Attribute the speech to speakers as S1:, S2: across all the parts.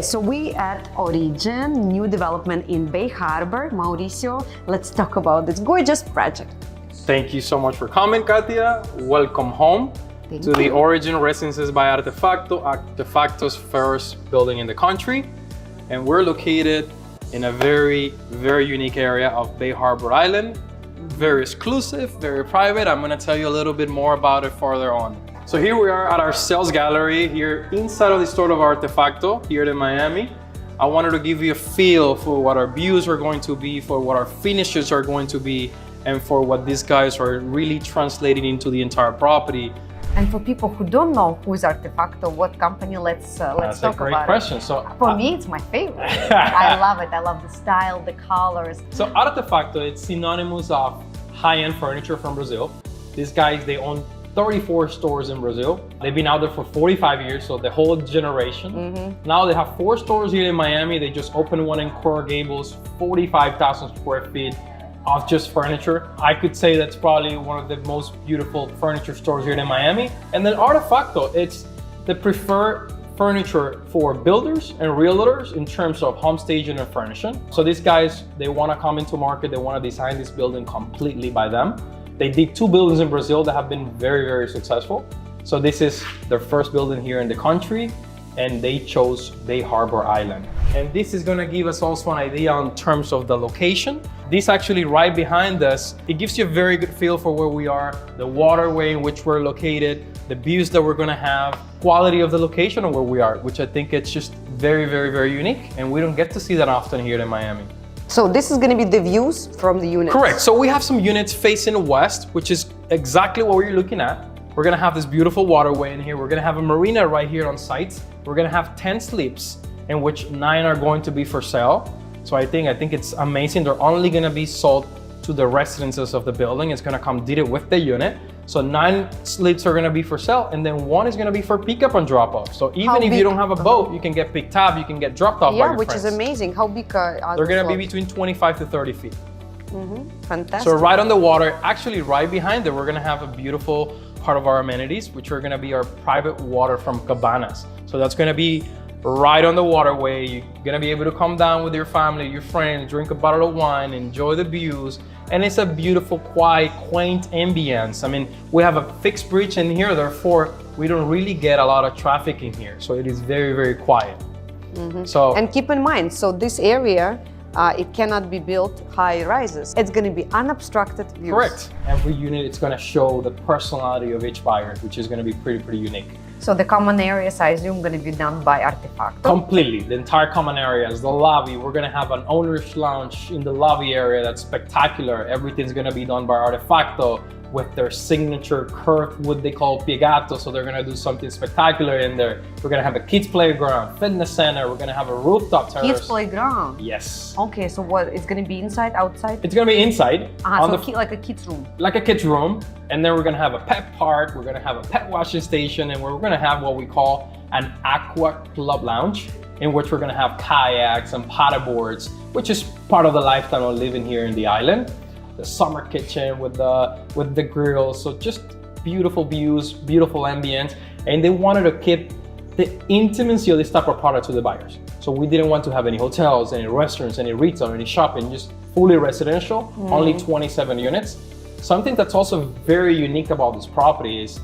S1: So we at Origin, new development in Bay Harbor. Mauricio, let's talk about this gorgeous project.
S2: Thank you so much for coming, Katya. Welcome home to the Origin Residences by Artefacto, Artefacto's first building in the country. And we're located in a very, very unique area of Bay Harbor Island. Very exclusive, very private. I'm gonna tell you a little bit more about it further on. So here we are at our sales gallery here inside of the store of Artefacto here in Miami. I wanted to give you a feel for what our views are going to be, for what our finishes are going to be, and for what these guys are really translating into the entire property.
S1: And for people who don't know who is Artefacto, what company, let's talk about it.
S2: That's a great question. So
S1: for me, it's my favorite. I love it. I love the style, the colors.
S2: So Artefacto, it's synonymous of high-end furniture from Brazil. These guys, they own 34 stores in Brazil. They've been out there for 45 years, so the whole generation. Now they have 4 stores here in Miami. They just opened one in Coral Gables, 45,000 square feet of just furniture. I could say that's probably one of the most beautiful furniture stores here in Miami. And then Artefacto, it's the preferred furniture for builders and realtors in terms of home staging and furnishing. So these guys, they want to come into market, they want to design this building completely by them. They did 2 buildings in Brazil that have been very, very successful. So this is their first building here in the country, and they chose Bay Harbor Island. And this is gonna give us also an idea in terms of the location. This actually right behind us, it gives you a very good feel for where we are, the waterway in which we're located, the views that we're gonna have, quality of the location of where we are, which I think it's just very, very, very unique. And we don't get to see that often here in Miami.
S1: So this is going to be the views from the units.
S2: Correct. So we have some units facing west, which is exactly what we're looking at. We're going to have this beautiful waterway in here. We're going to have a marina right here on site. We're going to have 10 sleeps, in which 9 are going to be for sale. So I think it's amazing. They're only going to be sold to the residences of the building. It's going to come dated with the unit. So 9 sleeps are going to be for sale, and then 1 is going to be for pickup and drop off. So even if you don't have a boat, you can get picked up, you can get dropped off by your
S1: which
S2: friends.
S1: is amazing. How big are
S2: They're going to be between 25 to 30 feet.
S1: Fantastic.
S2: So right on the water, actually right behind it, we're going to have a beautiful part of our amenities, which are going to be our private water from cabanas. So that's going to be right on the waterway. You're going to be able to come down with your family, your friends, drink a bottle of wine, enjoy the views. And it's a beautiful, quiet, quaint ambience. I mean, we have a fixed bridge in here, therefore, we don't really get a lot of traffic in here. So it is very, very quiet. So,
S1: and keep in mind, so this area, it cannot be built high rises. It's going to be unobstructed views.
S2: Correct. Every unit, it's going to show the personality of each buyer, which is going to be pretty, pretty unique.
S1: So the common areas, I assume, going to be done by Artefacto?
S2: Completely. The entire common areas, the lobby. We're going to have an owner's lounge in the lobby area that's spectacular. Everything's going to be done by Artefacto with their signature curved wood they call piegato. So they're going to do something spectacular in there. We're going to have a kids playground, fitness center. We're going to have a rooftop terrace.
S1: Kids playground?
S2: Yes.
S1: Okay, so what, it's going to be inside, outside?
S2: It's going to be inside.
S1: Like a kids room.
S2: Like a kids room. And then we're going to have a pet park. We're going to have a pet washing station. And we're going to have what we call an aqua club lounge, in which we're going to have kayaks and paddleboards, which is part of the lifestyle of living here in the island. The summer kitchen with the grill. So just beautiful views, beautiful ambience. And they wanted to keep the intimacy of this type of product to the buyers. So we didn't want to have any hotels, any restaurants, any retail, any shopping, just fully residential, only 27 units. Something that's also very unique about this property is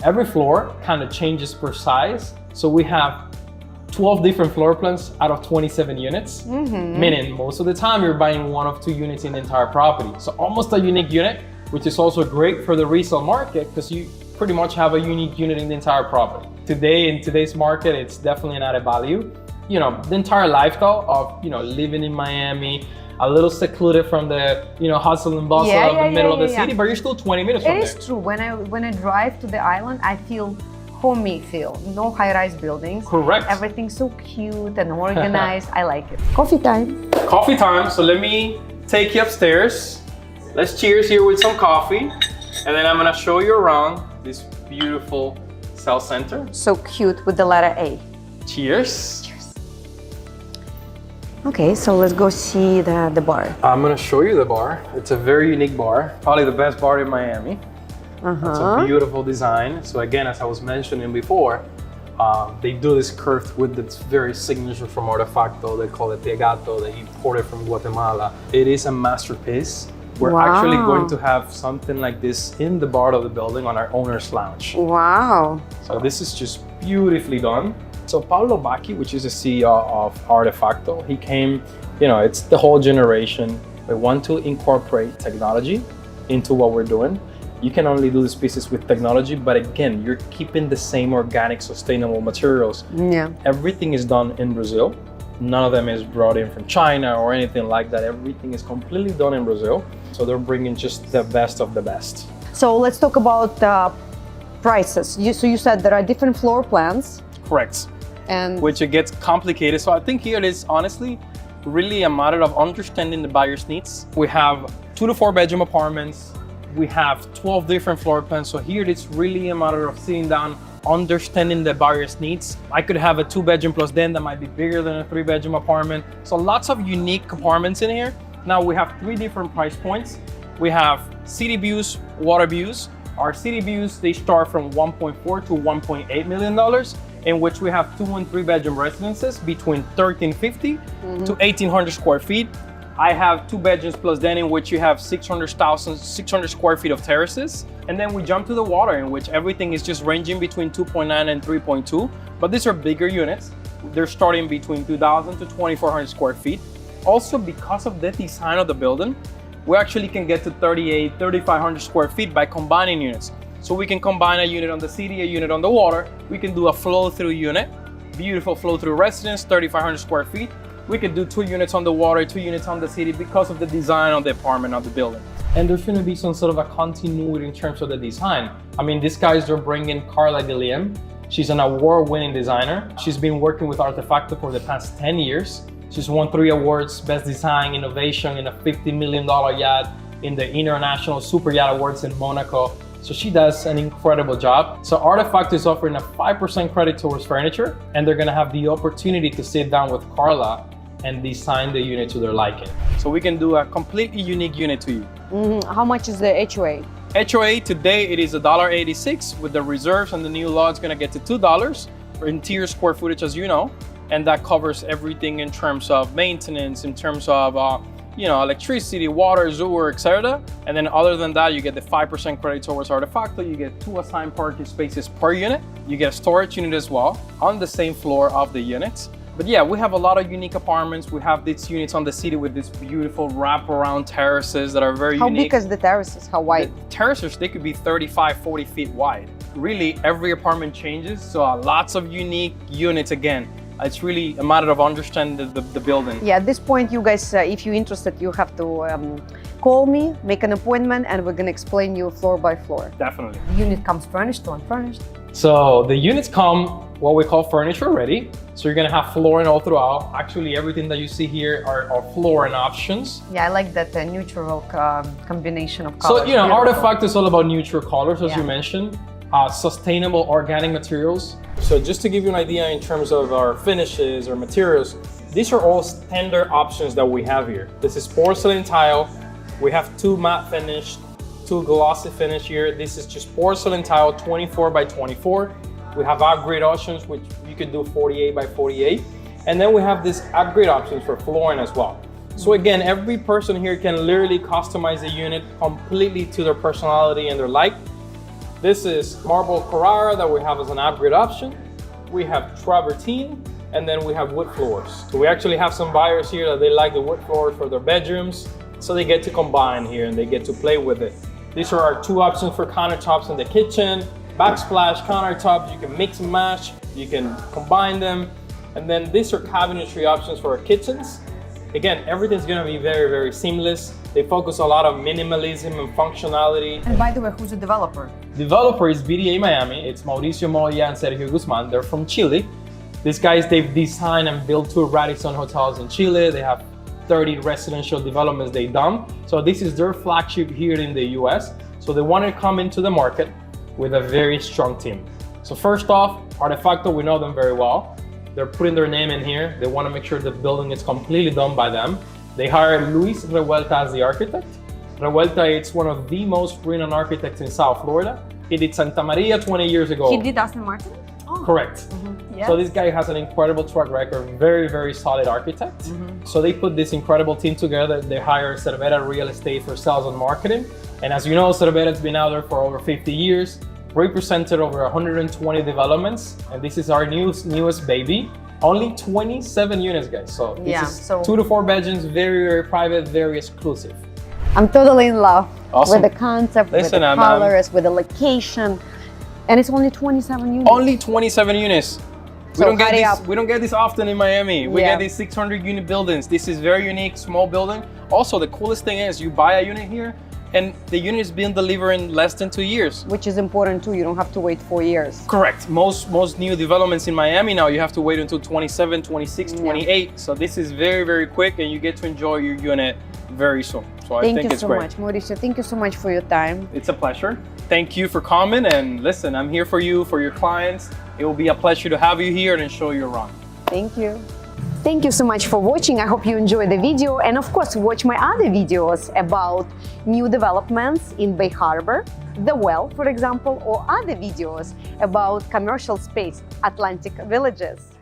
S2: every floor kind of changes per size. So we have 12 different floor plans out of 27 units, meaning most of the time you're buying 1 of 2 units in the entire property. So almost a unique unit, which is also great for the resale market because you pretty much have a unique unit in the entire property. Today, in today's market, it's definitely an added value. You know, the entire lifestyle of, you know, living in Miami, a little secluded from the, you know, hustle and bustle of the middle of the city, but you're still 20 minutes from there.
S1: It is true. When I drive to the island, I feel homey feel. No high-rise buildings.
S2: Correct.
S1: Everything's so cute and organized. I like it. Coffee time.
S2: Coffee time. So let me take you upstairs. Let's cheers here with some coffee. And then I'm gonna show you around this beautiful sales center.
S1: So cute with the letter A.
S2: Cheers.
S1: Cheers. Okay, so let's go see the bar.
S2: I'm gonna show you the bar. It's a very unique bar. Probably the best bar in Miami. It's a beautiful design. So again, as I was mentioning before, They do this curved wood that's very signature from Artefacto. They call it Tegato. They import it from Guatemala. It is a masterpiece. We're actually going to have something like this in the bar of the building on our owner's lounge.
S1: Wow.
S2: So this is just beautifully done. So Paolo Bacchi, which is the CEO of Artefacto, he came, it's the whole generation. We want to incorporate technology into what we're doing. You can only do these pieces with technology, but again, you're keeping the same organic, sustainable materials.
S1: Yeah.
S2: Everything is done in Brazil. None of them is brought in from China or anything like that. Everything is completely done in Brazil. So they're bringing just the best of the best.
S1: So let's talk about prices. So you said there are different floor plans.
S2: Correct.
S1: And
S2: which it gets complicated. So I think here it is honestly really a matter of understanding the buyer's needs. We have 2 to 4 bedroom apartments. We have 12 different floor plans. So here it's really a matter of sitting down, understanding the buyer's needs. I could have a 2 bedroom plus den that might be bigger than a 3 bedroom apartment. So lots of unique apartments in here. Now we have 3 different price points. We have city views, water views. Our city views, they start from $1.4 to $1.8 million, in which we have 2 and 3 bedroom residences between 1,350 to 1,800 square feet. I have 2 bedrooms plus den in which you have 600 square feet of terraces. And then we jump to the water in which everything is just ranging between 2.9 and 3.2. But these are bigger units. They're starting between 2,000 to 2,400 square feet. Also, because of the design of the building, we actually can get to 3,500 square feet by combining units. So we can combine a unit on the city, a unit on the water. We can do a flow-through unit, beautiful flow-through residence, 3,500 square feet. We could do 2 units on the water, 2 units on the city because of the design of the apartment, of the building. And there's going to be some sort of a continuity in terms of the design. I mean, these guys are bringing Carla Guillem. She's an award-winning designer. She's been working with Artefacto for the past 10 years. She's won 3 awards, Best Design Innovation in a $50 million yacht in the International Super Yacht Awards in Monaco. So she does an incredible job. So Artefacto is offering a 5% credit towards furniture, and they're gonna have the opportunity to sit down with Carla and design the unit to their liking. So we can do a completely unique unit to you.
S1: How much is the HOA?
S2: HOA today, it is $1.86. With the reserves and the new law, it's gonna get to $2 for interior square footage, as you know. And that covers everything in terms of maintenance, in terms of electricity, water, sewer, etc. And then other than that, you get the 5% credit towards Artefacto. You get 2 assigned parking spaces per unit. You get a storage unit as well on the same floor of the units. But yeah, we have a lot of unique apartments. We have these units on the city with these beautiful wraparound terraces that are very unique.
S1: How big is the terraces? How wide?
S2: The terraces, they could be 35, 40 feet wide. Really, every apartment changes. So lots of unique units again. It's really a matter of understanding the building.
S1: Yeah, at this point, you guys, if you're interested, you have to call me, make an appointment, and we're gonna explain you floor by floor.
S2: Definitely.
S1: The unit comes furnished or unfurnished?
S2: So the units come what we call furniture ready. So you're gonna have flooring all throughout. Actually, everything that you see here are flooring options.
S1: Yeah, I like that neutral combination of colors.
S2: So, Artefacto is all about neutral colors, as you mentioned. Sustainable organic materials. So just to give you an idea in terms of our finishes or materials, these are all standard options that we have here. This is porcelain tile. We have 2 matte finish, 2 glossy finish here. This is just porcelain tile, 24 by 24. We have upgrade options, which you could do 48 by 48. And then we have this upgrade options for flooring as well. So again, every person here can literally customize the unit completely to their personality and their like. This is marble Carrara that we have as an upgrade option. We have travertine, and then we have wood floors. So we actually have some buyers here that they like the wood floors for their bedrooms, so they get to combine here and they get to play with it. These are our 2 options for countertops in the kitchen. Backsplash countertops, you can mix and match, you can combine them. And then these are cabinetry options for our kitchens. Again, everything's gonna be very, very seamless. They focus a lot on minimalism and functionality.
S1: And by the way, who's the developer?
S2: Developer is BDA Miami. It's Mauricio Moya and Sergio Guzman. They're from Chile. These guys, they've designed and built 2 Radisson hotels in Chile. They have 30 residential developments they've done. So this is their flagship here in the US. So they want to come into the market with a very strong team. So first off, Artefacto, we know them very well. They're putting their name in here. They want to make sure the building is completely done by them. They hired Luis Revuelta as the architect. Revuelta is one of the most renowned architects in South Florida. He did Santa Maria 20 years ago.
S1: He did Aston Martin? Oh.
S2: Correct.
S1: Yes.
S2: So this guy has an incredible track record, very, very solid architect. So they put this incredible team together. They hired Cervera Real Estate for sales and marketing. And as you know, Cervera's been out there for over 50 years, represented over 120 developments. And this is our newest baby. Only 27 units, guys. So this is 2 to 4 bedrooms, very, very private, very exclusive.
S1: I'm totally in love
S2: Awesome.
S1: with the concept, with the colors, with the location. And it's only 27 units.
S2: Only 27 units. We don't get this often in Miami. We get these 600 unit buildings. This is very unique, small building. Also, the coolest thing is you buy a unit here and the unit is being delivered in less than 2 years.
S1: Which is important too. You don't have to wait 4 years.
S2: Correct. Most new developments in Miami now, you have to wait until 27, 26, 28. So this is very, very quick and you get to enjoy your unit very soon. So I think it's great.
S1: Thank you so much, Mauricio. Thank you so much for your time.
S2: It's a pleasure. Thank you for coming, and listen, I'm here for you, for your clients. It will be a pleasure to have you here and show you around.
S1: Thank you. Thank you so much for watching. I hope you enjoyed the video, and of course watch my other videos about new developments in Bay Harbor, The Well, for example, or other videos about commercial space, Atlantic Villages.